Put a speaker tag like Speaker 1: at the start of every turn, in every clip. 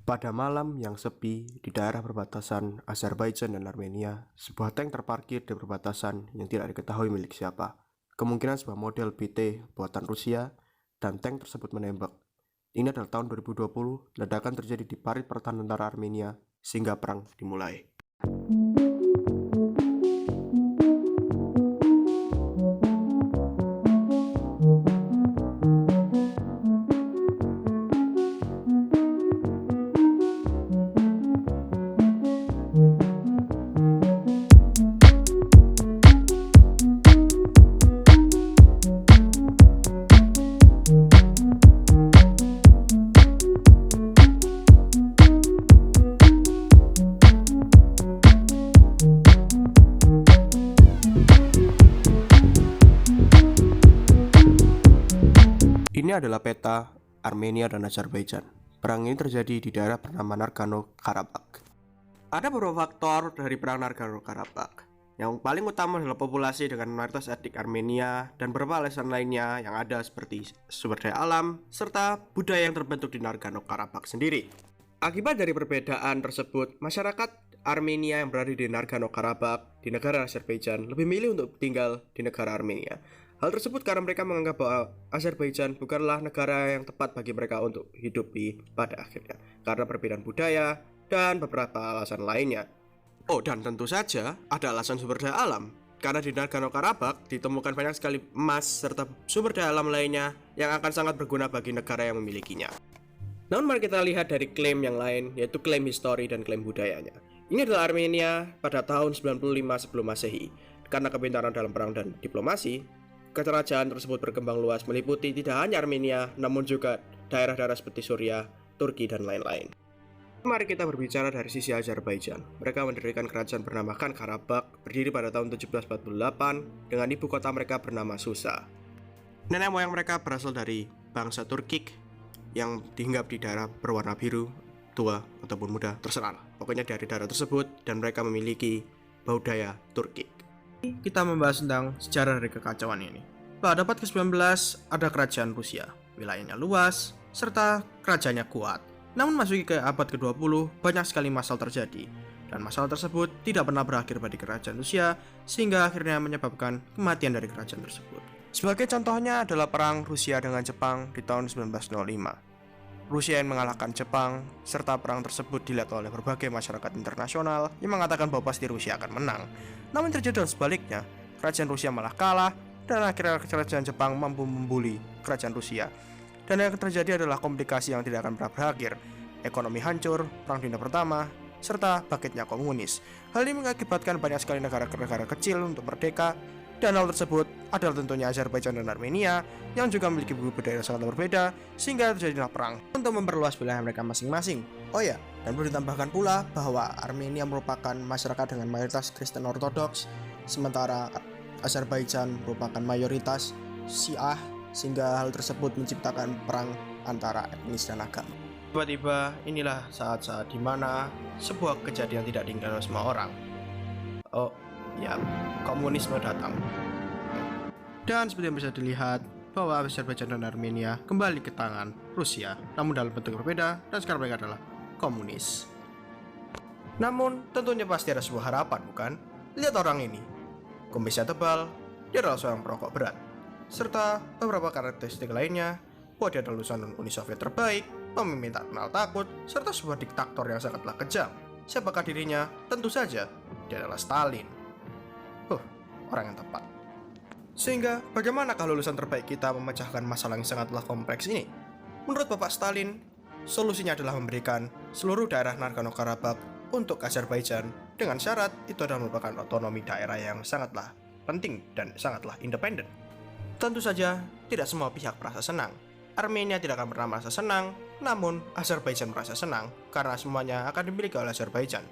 Speaker 1: Pada malam yang sepi di daerah perbatasan Azerbaijan dan Armenia, sebuah tank terparkir di perbatasan yang tidak diketahui milik siapa. Kemungkinan sebuah model BT buatan Rusia dan tank tersebut menembak. Ini adalah tahun 2020, ledakan terjadi di parit pertahanan tentara Armenia sehingga perang dimulai. Ini adalah peta Armenia dan Azerbaijan. Perang ini terjadi di daerah bernama Nagorno-Karabakh. Ada beberapa faktor dari perang Nagorno-Karabakh. Yang paling utama adalah populasi dengan mayoritas etnik Armenia dan beberapa alasan lainnya yang ada seperti sumber daya alam serta budaya yang terbentuk di Nagorno-Karabakh sendiri. Akibat dari perbedaan tersebut, masyarakat Armenia yang berada di Nagorno-Karabakh di negara Azerbaijan lebih milih untuk tinggal di negara Armenia. Hal tersebut karena mereka menganggap bahwa Azerbaijan bukanlah negara yang tepat bagi mereka untuk hidup di pada akhirnya, karena perbedaan budaya dan beberapa alasan lainnya. Oh, dan tentu saja ada alasan sumber daya alam, karena di Nagorno-Karabakh ditemukan banyak sekali emas serta sumber daya alam lainnya yang akan sangat berguna bagi negara yang memilikinya. Namun mari kita lihat dari klaim yang lain, yaitu klaim histori dan klaim budayanya. Ini adalah Armenia pada tahun 95 sebelum Masehi. Karena kepintaran dalam perang dan diplomasi, kerajaan tersebut berkembang luas meliputi tidak hanya Armenia, namun juga daerah-daerah seperti Suriah, Turki, dan lain-lain. Mari kita berbicara dari sisi Azerbaijan. Mereka mendirikan kerajaan bernama Khan Karabakh, berdiri pada tahun 1748, dengan ibu kota mereka bernama Susa. Nenek moyang mereka berasal dari bangsa Turkik, yang dihinggap di daerah berwarna biru, tua, ataupun muda, terserah. Pokoknya dari daerah tersebut, dan mereka memiliki budaya Turki. Kita membahas tentang sejarah dari kekacauan ini. Pada abad ke-19 ada kerajaan Rusia, wilayahnya luas, serta kerajaannya kuat. Namun masuki ke abad ke-20, banyak sekali masalah terjadi, dan masalah tersebut tidak pernah berakhir bagi kerajaan Rusia, sehingga akhirnya menyebabkan kematian dari kerajaan tersebut. Sebagai contohnya adalah perang Rusia dengan Jepang di tahun 1905. Rusia yang mengalahkan Jepang, serta perang tersebut dilihat oleh berbagai masyarakat internasional yang mengatakan bahwa pasti Rusia akan menang. Namun terjadi sebaliknya, kerajaan Rusia malah kalah, dan akhirnya kerajaan Jepang mampu membuli kerajaan Rusia. Dan yang terjadi adalah komplikasi yang tidak akan pernah berakhir. Ekonomi hancur, Perang Dunia Pertama, serta bangkitnya komunis. Hal ini mengakibatkan banyak sekali negara-negara kecil untuk merdeka, dan hal tersebut adalah tentunya Azerbaijan dan Armenia yang juga memiliki budaya yang sangat berbeda, sehingga terjadilah perang untuk memperluas wilayah mereka masing-masing. Oh ya, dan perlu ditambahkan pula bahwa Armenia merupakan masyarakat dengan mayoritas Kristen Ortodoks, sementara Azerbaijan merupakan mayoritas Syiah, sehingga hal tersebut menciptakan perang antara etnis dan agama. Tiba-tiba inilah saat-saat dimana sebuah kejadian tidak diinginkan oleh semua orang. Oh ya, komunisme datang. Dan seperti yang bisa dilihat bahwa Azerbaijan dan Armenia kembali ke tangan Rusia, namun dalam bentuk berbeda, dan sekarang mereka adalah komunis. Namun tentunya pasti ada sebuah harapan, bukan? Lihat orang ini, kumisnya tebal, dia adalah seorang perokok berat, serta beberapa karakteristik lainnya bahwa dia adalah lulusan Uni Soviet terbaik, pemimpin tak kenal takut, serta sebuah diktator yang sangatlah kejam. Siapakah dirinya? Tentu saja, dia adalah Stalin. Orang yang tepat. Sehingga, bagaimana kalau lulusan terbaik kita memecahkan masalah yang sangatlah kompleks ini? Menurut Bapak Stalin, solusinya adalah memberikan seluruh daerah Nagorno-Karabakh untuk Azerbaijan dengan syarat itu adalah merupakan otonomi daerah yang sangatlah penting dan sangatlah independen. Tentu saja, tidak semua pihak merasa senang. Armenia tidak akan pernah merasa senang, namun Azerbaijan merasa senang karena semuanya akan dimiliki oleh Azerbaijan.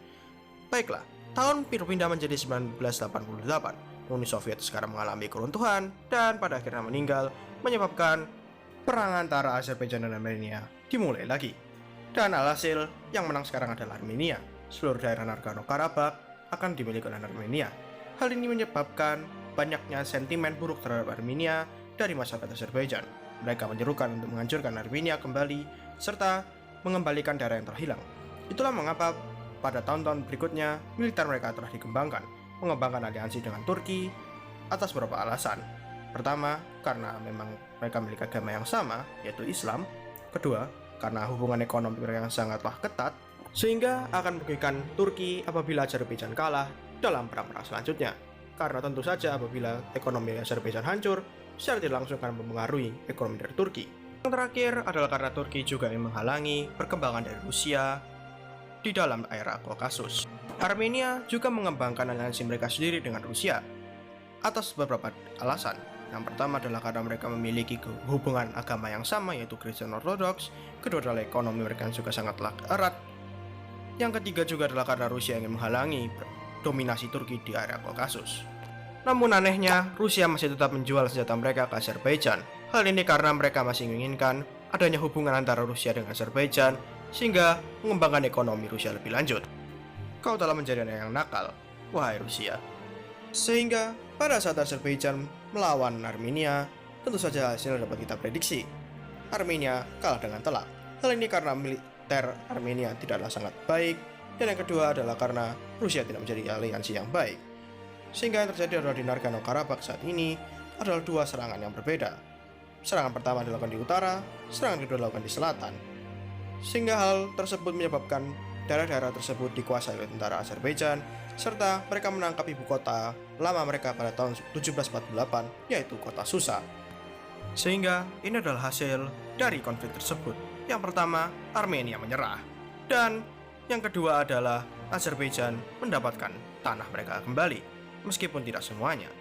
Speaker 1: Baiklah, tahun berpindah menjadi 1988. Uni Soviet sekarang mengalami keruntuhan dan pada akhirnya meninggal, menyebabkan perang antara Azerbaijan dan Armenia dimulai lagi. Dan alhasil yang menang sekarang adalah Armenia. Seluruh daerah Nagorno-Karabakh akan dimiliki oleh Armenia. Hal ini menyebabkan banyaknya sentimen buruk terhadap Armenia dari masyarakat Azerbaijan. Mereka menyerukan untuk menghancurkan Armenia kembali serta mengembalikan daerah yang terhilang. Itulah mengapa pada tahun-tahun berikutnya militer mereka telah dikembangkan, mengembangkan aliansi dengan Turki atas beberapa alasan. Pertama, karena memang mereka memiliki agama yang sama, yaitu Islam. Kedua, karena hubungan ekonomi mereka yang sangatlah ketat, sehingga akan merugikan Turki apabila Azerbaijan kalah dalam perang-perang selanjutnya. Karena tentu saja apabila ekonomi Azerbaijan hancur, secara tidak langsung akan mempengaruhi ekonomi dari Turki. Yang terakhir adalah karena Turki juga ingin menghalangi perkembangan dari Rusia di dalam daerah Kaukasus. Armenia juga mengembangkan aliansi mereka sendiri dengan Rusia atas beberapa alasan. Yang pertama adalah karena mereka memiliki hubungan agama yang sama, yaitu Kristen Ortodoks. Kedua adalah ekonomi mereka yang juga sangatlah erat. Yang ketiga juga adalah karena Rusia ingin menghalangi dominasi Turki di area Kaukasus. Namun anehnya, Rusia masih tetap menjual senjata mereka ke Azerbaijan. Hal ini karena mereka masih menginginkan adanya hubungan antara Rusia dengan Azerbaijan, sehingga mengembangkan ekonomi Rusia lebih lanjut. Kau telah menjadi anak yang nakal, wahai Rusia. Sehingga pada saat Azerbaijan melawan Armenia, tentu saja hasilnya dapat kita prediksi. Armenia kalah dengan telak. Hal ini karena militer Armenia tidaklah sangat baik, dan yang kedua adalah karena Rusia tidak menjadi aliansi yang baik. Sehingga yang terjadi adalah di Nagorno-Karabakh saat ini adalah dua serangan yang berbeda. Serangan pertama dilakukan di utara, serangan kedua dilakukan di selatan. Sehingga hal tersebut menyebabkan daerah-daerah tersebut dikuasai oleh tentara Azerbaijan, serta mereka menangkap ibu kota lama mereka pada tahun 1748, yaitu kota Susa. Sehingga ini adalah hasil dari konflik tersebut. Yang pertama, Armenia menyerah, dan yang kedua adalah Azerbaijan mendapatkan tanah mereka kembali, meskipun tidak semuanya.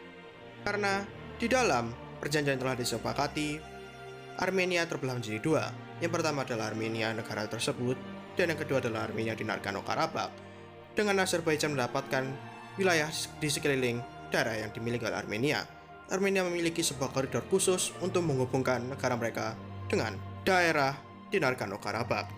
Speaker 1: Karena di dalam perjanjian telah disepakati, Armenia terbelah menjadi dua. Yang pertama adalah Armenia negara tersebut, dan yang kedua adalah Armenia di Nagorno-Karabakh, dengan Azerbaijan mendapatkan wilayah di sekeliling daerah yang dimiliki oleh Armenia. Armenia memiliki sebuah koridor khusus untuk menghubungkan negara mereka dengan daerah di Nagorno-Karabakh.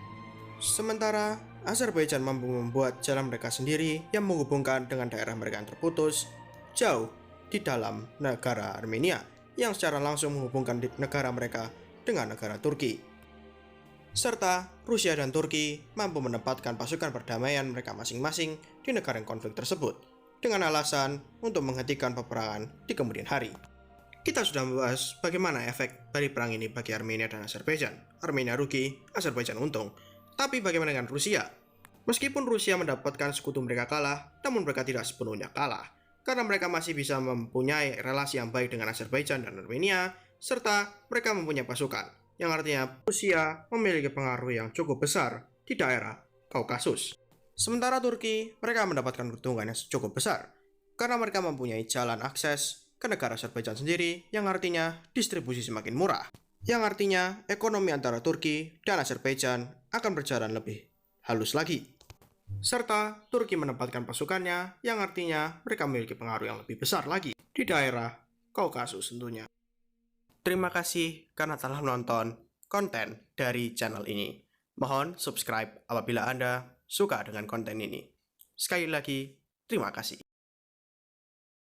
Speaker 1: Sementara Azerbaijan mampu membuat jalan mereka sendiri yang menghubungkan dengan daerah mereka yang terputus jauh di dalam negara Armenia, yang secara langsung menghubungkan negara mereka dengan negara Turki. Serta Rusia dan Turki mampu menempatkan pasukan perdamaian mereka masing-masing di negara yang konflik tersebut, dengan alasan untuk menghentikan peperangan di kemudian hari. Kita sudah membahas bagaimana efek dari perang ini bagi Armenia dan Azerbaijan. Armenia rugi, Azerbaijan untung. Tapi bagaimana dengan Rusia? Meskipun Rusia mendapatkan sekutu mereka kalah, namun mereka tidak sepenuhnya kalah, karena mereka masih bisa mempunyai relasi yang baik dengan Azerbaijan dan Armenia, serta mereka mempunyai pasukan, yang artinya Rusia memiliki pengaruh yang cukup besar di daerah Kaukasus. Sementara Turki, mereka mendapatkan keuntungan yang cukup besar, karena mereka mempunyai jalan akses ke negara Azerbaijan sendiri, yang artinya distribusi semakin murah, yang artinya ekonomi antara Turki dan Azerbaijan akan berjalan lebih halus lagi. Serta Turki menempatkan pasukannya, yang artinya mereka memiliki pengaruh yang lebih besar lagi di daerah Kaukasus tentunya. Terima kasih karena telah menonton konten dari channel ini. Mohon subscribe apabila Anda suka dengan konten ini. Sekali lagi, terima kasih.